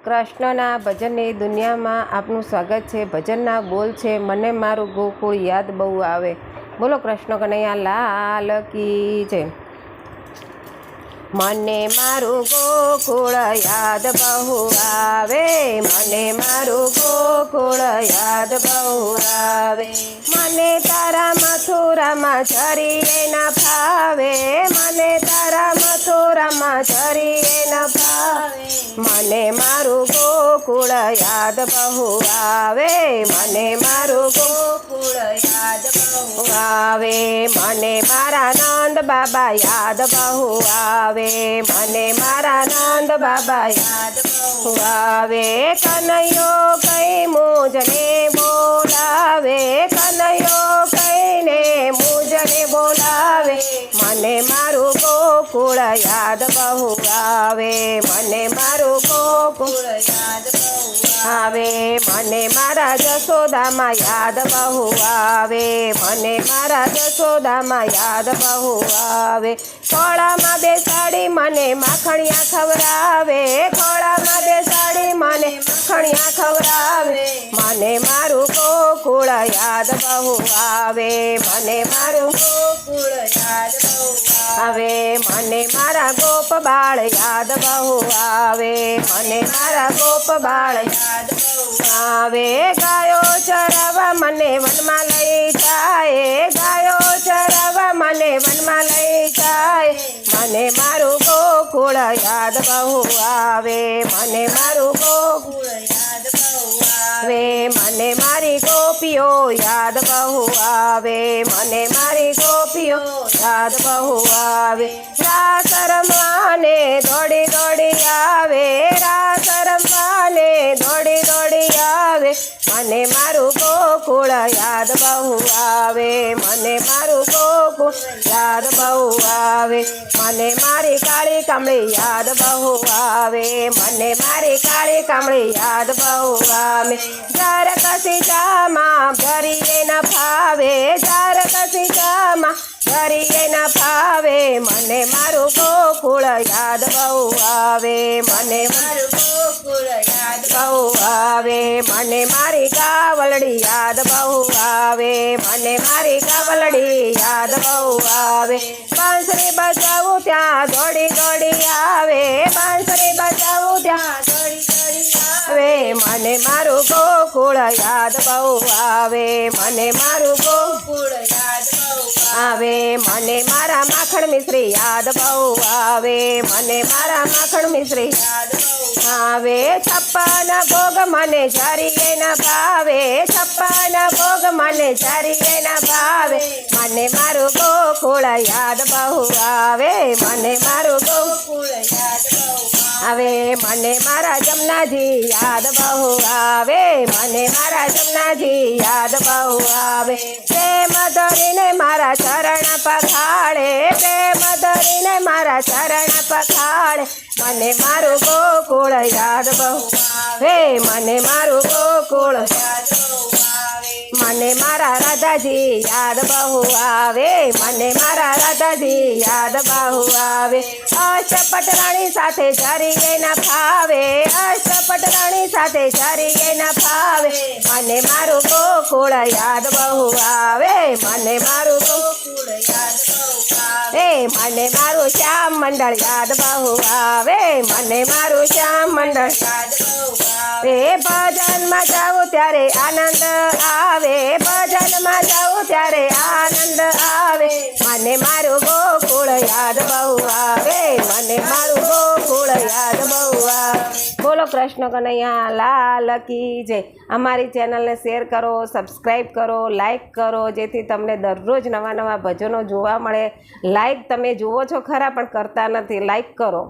કૃષ્ણના ભજનની દુનિયામાં આપનું સ્વાગત છે। ભજનના બોલ છે, મને મારું ગોકુળ યાદ બહુ આવે। બોલો કૃષ્ણ કનૈયા લાલ કી જય। મને મારું ગોકુળ યાદ બહુ આવે, મને મારું ગોકુળ યાદ બહુ આવે। મને તારા મથુરામાં જરીએ ન ફાવે, મને તારા મથુરામાં જરીએ ન ફાવે। મને મારું ગોકુળ યાદ બહુ આવે, મને મારું ગોકુળ યાદ બહુ આવે। મને મારા નંદ બાબા યાદ બહુ આવે, મને મારા નંદ બાબા યાદ બહુ આવે। કનૈયો કઈ મુજને બોલાવે, કનૈયો કઈને મુજને બોલાવે। મને મારું ગોકુળ યાદ બહુ આવે, મને મારું ગોકુળ યાદ બહુ આવે। મને મારા જશોદામાં યાદ બહુ આવે, મને મારા જશોદામાં યાદ બહુ આવે। ખોળામાં બેસાડી મને માખણિયા ખવડાવે, ખોળામાં બેસાડી મને માખણિયા ખવડાવે। મને મારું ગોકુળ યાદ બહુ આવે, મને મારું ગોકુળ યાદ બહુ આવે। મને મારા ગોપ બાળ યાદ બહુ આવે, મને મારા ગોપ બાળ યાદ બહુ આવે। ગાયો ચરાવવા મને વનમાં લઈ જાય, ગાયો ચરાવવા મને વનમાં લઈ જાય। મને મારું ગોકુળ યાદ બહુ આવે, મને મારું ગોકુળ યાદ બહુ આવે। મને મારી ગોપીઓ યાદ બહુ આવે, મને મારી ગોપીઓ યાદ બહુ આવે। રાસ રમવાને દોડી દોડી આવે, રાસ રમવાને દોડી દોડી આવે। મને મારું ગોકુળ યાદ બહુ આવે, મને મારું ગોકુળ યાદ બહુ આવે। મને મારી કાળી કમળી યાદ બહુ આવે, મને મારી કાળી કમળી યાદ બહુ આવે। જાર કસી ચામાં ભરીએ ન ફાવે, જાર કસી ચામાં ભરીએ ન ફાવે। મને મારું ગોકુળ યાદ બહુ આવે, મને મારું ગોકુળ યાદ બહુ આવે। મને મારી ગાવલડી યાદ બહુ આવે, મને મારી ગાવલડી યાદ બહુ આવે। બાંસરી બજાવું ત્યાં દોડી દોડી આવે, બાંસરી બજાવું ત્યાં દોડી દોડી આવે। મને મારું ગોકુળ યાદ બહુ આવે, મને મારું ગોકુળ યાદ બહુ આવે। મને મારા માખણ મિશ્રી યાદ બહુ આવે, મને મારા માખણ મિશ્રી યાદ બહુ આવે। છપ્પન ભોગ મને જરીએ ન ભાવે, છપ્પન ભોગ મને જરીએ ન ભાવે। મને મારું ગોકુળ યાદ બહુ આવે, મને મારું ગોકુળ યાદ બહુ આવે। મને મારા જમનાજી યાદ બહુ આવે, મને મારા જમનાજી યાદ બહુ આવે। પ્રેમ ધરીને મારા ચરણ પખાડે, પ્રેમ ધરીને મારા ચરણ પખાડે। મને મારું ગોકુળ યાદ બહુ આવે, મને મારું ગોકુળ યાદ બહુ આવે। મને મારા રાધાજી યાદ બહુ આવે, મને મારા રાધાજી યાદ બહુ આવે। અષ્ટપટ રાણી સાથે જરીએ ન ફાવે, અષ્ટપટ રાણી સાથે જરીએ ન ફાવે। મને મારું ગોકુળ યાદ બહુ આવે, મને મારું ગોકુળ યાદ બહુ આવે। મને મારું શ્યામ મંડળ યાદ બહુ આવે, મને મારું શ્યામ મંડળ યાદ બહુ આવે। ભજનમાં જાઉં ત્યારે આનંદ આવે, ભજનમાં જાઉં ત્યારે આનંદ આવે। મને મારું ગોકુળ યાદ બહુ આવે, મને મારું ગોકુળ યાદ બહુ આવે। બોલો કૃષ્ણ કનૈયા લાલ કી જય। અમારી ચેનલને શેર કરો, સબસ્ક્રાઈબ કરો, લાઈક કરો, જેથી તમને દરરોજ નવા નવા ભજનો જોવા મળે। લાઈક તમે જુઓ છો ખરા પણ કરતા નથી, લાઈક કરો।